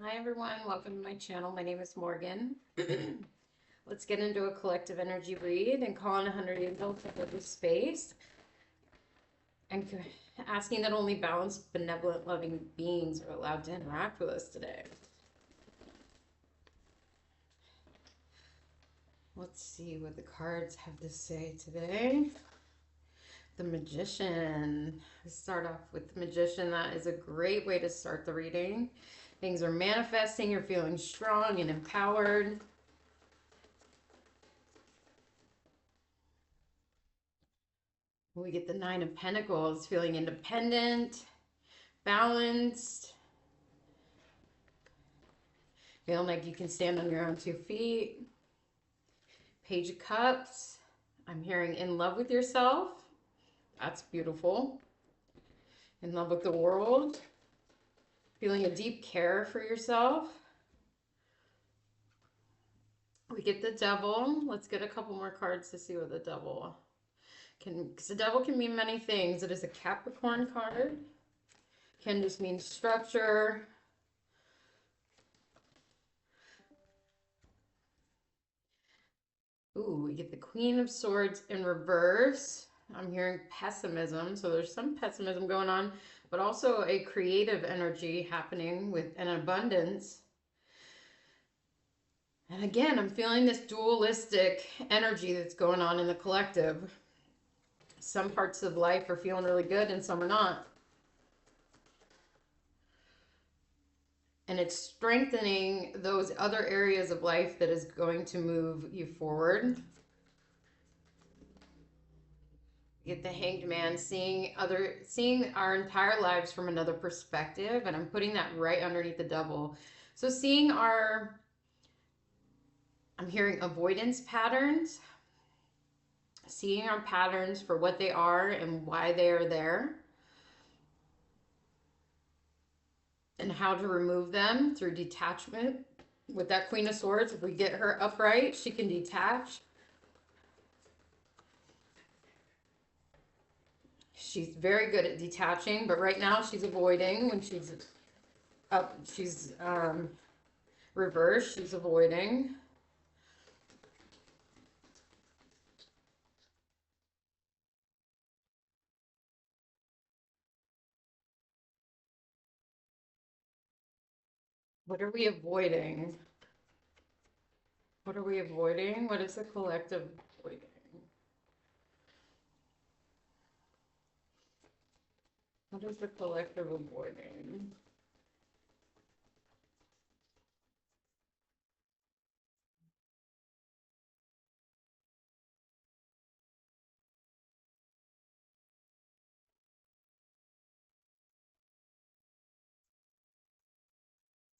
Hi everyone, welcome to my channel. My name is Morgan. Let's get into a collective energy read and call on 100 angels to hold this space and asking that only balanced, benevolent, loving beings are allowed to interact with us today. Let's see what the cards have to say today. The Magician. Let's start off with the Magician. That is a great way to start the reading. Things are manifesting, you're feeling strong and empowered. We get the Nine of Pentacles, feeling independent, balanced, feeling like you can stand on your own 2 feet. Page of Cups, I'm hearing in love with yourself. That's beautiful. In love with the world, feeling a deep care for yourself. We get the Devil. Let's get a couple more cards to see what the Devil can, because the Devil can mean many things. It is a Capricorn card. Can just mean structure. Ooh, we get the Queen of Swords in reverse. I'm hearing pessimism, so there's some pessimism going on, but also a creative energy happening with an abundance. And again, I'm feeling this dualistic energy that's going on in the collective. Some parts of life are feeling really good and some are not. And it's strengthening those other areas of life that is going to move you forward. Get the Hanged Man, seeing our entire lives from another perspective, and I'm putting that right underneath the Devil. So I'm hearing avoidance patterns, seeing our patterns for what they are and why they are there, and how to remove them through detachment. With that Queen of Swords, if we get her upright, she can detach. She's very good at detaching, but right now she's avoiding. When she's up, she's reversed, she's avoiding. What are we avoiding? What are we avoiding? What is the collective avoiding? What is the collective avoiding?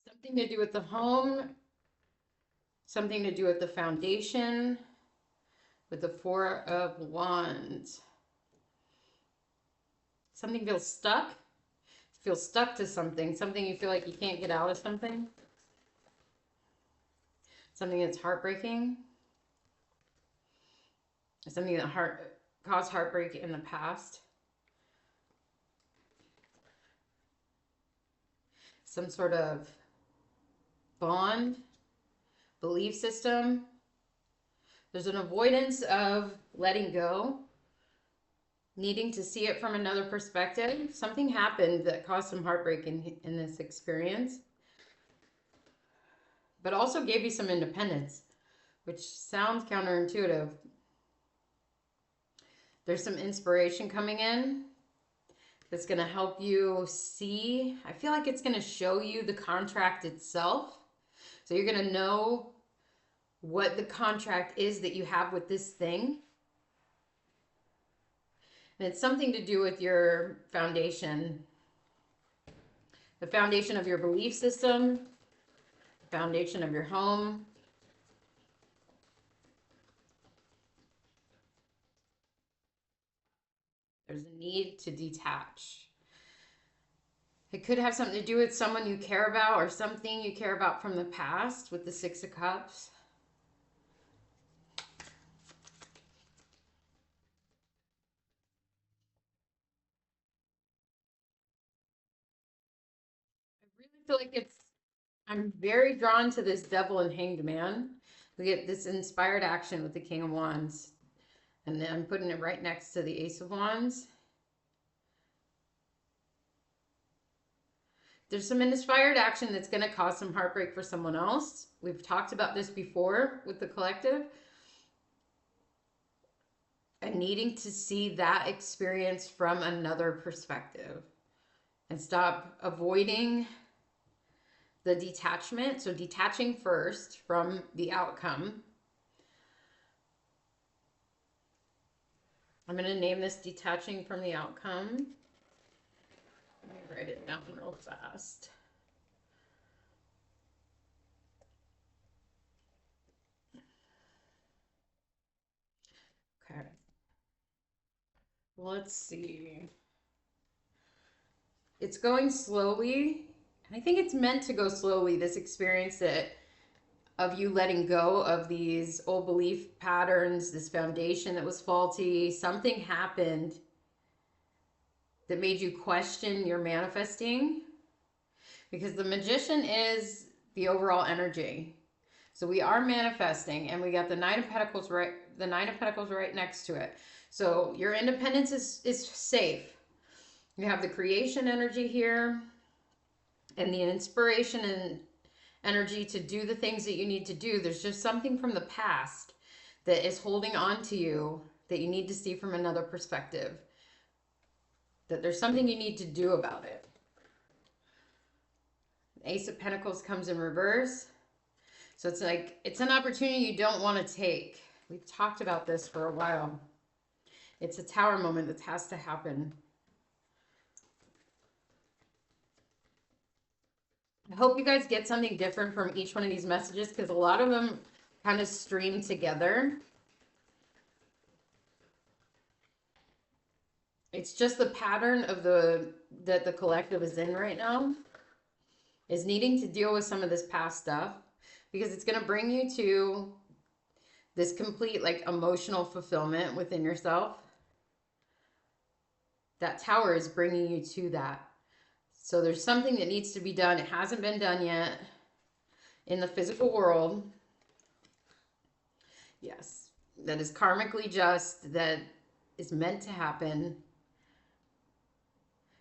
Something to do with the home, something to do with the foundation, with the Four of Wands. Something feels stuck. Feel stuck to something. Something you feel like you can't get out of something. Something that's heartbreaking. Something that caused heartbreak in the past. Some sort of bond, belief system. There's an avoidance of letting go, needing to see it from another perspective. Something happened that caused some heartbreak in this experience, but also gave you some independence, which sounds counterintuitive. There's some inspiration coming in that's going to help you see. I feel like it's going to show you the contract itself. So you're going to know what the contract is that you have with this thing. And it's something to do with your foundation, the foundation of your belief system, the foundation of your home. There's a need to detach. It could have something to do with someone you care about or something you care about from the past with the Six of Cups. I really feel like I'm very drawn to this Devil and Hanged Man. We get this inspired action with the King of Wands. And then I'm putting it right next to the Ace of Wands. There's some inspired action that's going to cause some heartbreak for someone else. We've talked about this before with the collective. And needing to see that experience from another perspective. And stop avoiding the detachment. So detaching first from the outcome. I'm going to name this detaching from the outcome. Let me write it down real fast. Okay. Let's see. It's going slowly. And I think it's meant to go slowly, this experience of you letting go of these old belief patterns, this foundation that was faulty. Something happened that made you question your manifesting. Because the Magician is the overall energy. So we are manifesting, and we got the Nine of Pentacles right next to it. So your independence is safe. You have the creation energy here and the inspiration and energy to do the things that you need to do. There's just something from the past that is holding on to you that you need to see from another perspective. That there's something you need to do about it. Ace of Pentacles comes in reverse. So it's like, it's an opportunity you don't want to take. We've talked about this for a while. It's a Tower moment that has to happen. I hope you guys get something different from each one of these messages, because a lot of them kind of stream together. It's just the pattern of that the collective is in right now, is needing to deal with some of this past stuff, because it's going to bring you to this complete like emotional fulfillment within yourself. That Tower is bringing you to that. So there's something that needs to be done. It hasn't been done yet in the physical world. Yes, that is karmically just, that is meant to happen.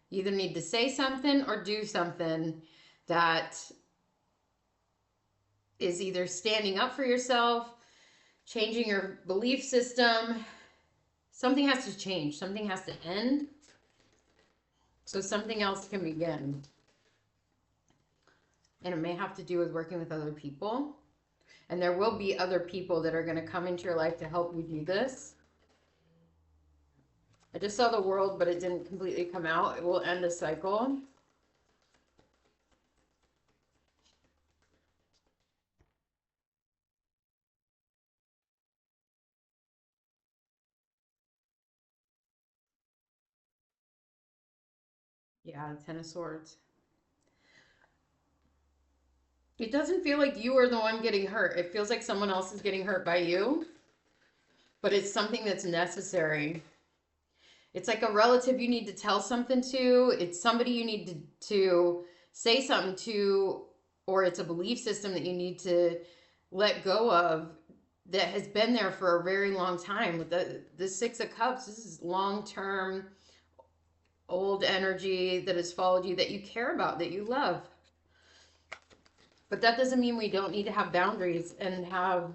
You either need to say something or do something that is either standing up for yourself, changing your belief system. Something has to change. Something has to end, so something else can begin. And it may have to do with working with other people. And there will be other people that are going to come into your life to help you do this. I just saw the World, but it didn't completely come out. It will end a cycle. Yeah, the Ten of Swords. It doesn't feel like you are the one getting hurt. It feels like someone else is getting hurt by you. But it's something that's necessary. It's like a relative you need to tell something to. It's somebody you need to say something to. Or it's a belief system that you need to let go of that has been there for a very long time. With the Six of Cups, this is long-term, old energy that has followed you, that you care about, that you love. But that doesn't mean we don't need to have boundaries and have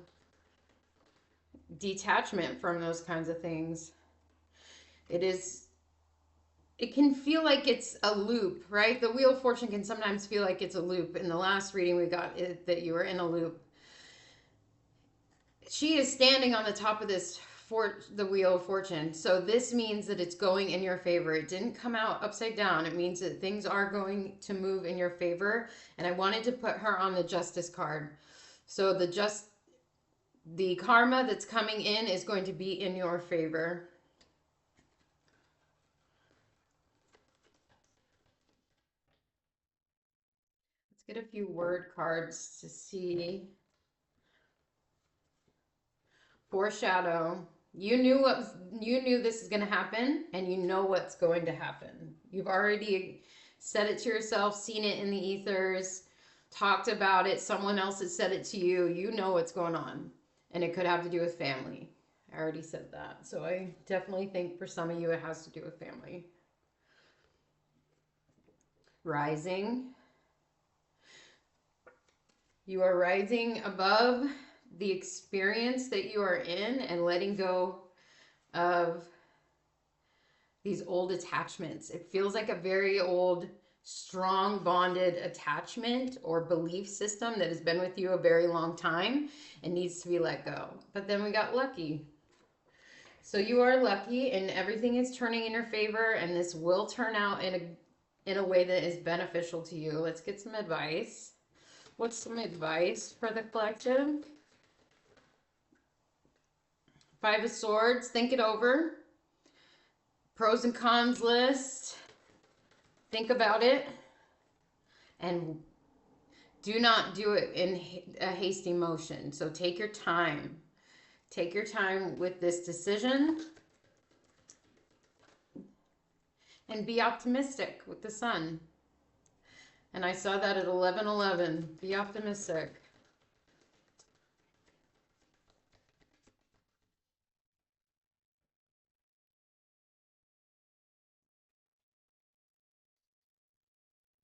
detachment from those kinds of things. It can feel like it's a loop, right? The Wheel of Fortune can sometimes feel like it's a loop. In the last reading we got that you were in a loop. She is standing on the top of the Wheel of Fortune. So this means that it's going in your favor. It didn't come out upside down. It means that things are going to move in your favor. And I wanted to put her on the Justice card. So the karma that's coming in is going to be in your favor. Let's get a few word cards to see. Foreshadow. You knew this is going to happen, and you know what's going to happen. You've already said it to yourself, seen it in the ethers, talked about it, someone else has said it to you, you know what's going on. And it could have to do with family. I already said that. So I definitely think for some of you it has to do with family. Rising. You are rising above the experience that you are in and letting go of these old attachments. It feels like a very old, strong bonded attachment or belief system that has been with you a very long time and needs to be let go. But then we got lucky. So you are lucky and everything is turning in your favor, and this will turn out in a way that is beneficial to you. Let's get some advice. What's some advice for the collective? Five of Swords, think it over. Pros and cons list. Think about it. And do not do it in a hasty motion. So take your time. Take your time with this decision. And be optimistic with the sun. And I saw that at 11:11. Be optimistic.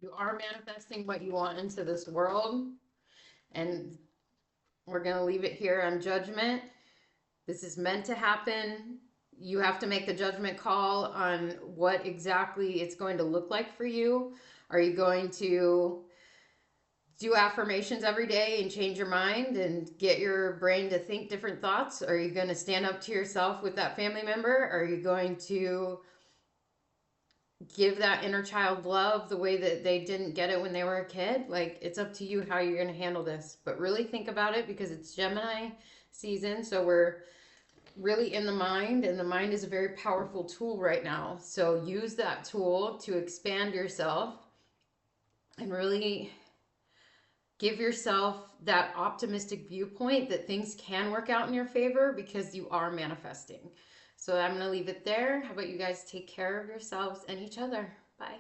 You are manifesting what you want into this world. And we're going to leave it here on judgment. This is meant to happen. You have to make the judgment call on what exactly it's going to look like for you. Are you going to do affirmations every day and change your mind and get your brain to think different thoughts? Are you going to stand up to yourself with that family member? Are you going to give that inner child love the way that they didn't get it when they were a kid? Like, it's up to you how you're going to handle this. But really think about it, because it's Gemini season. So we're really in the mind, and the mind is a very powerful tool right now. So use that tool to expand yourself and really give yourself that optimistic viewpoint that things can work out in your favor, because you are manifesting. So I'm going to leave it there. How about you guys take care of yourselves and each other? Bye.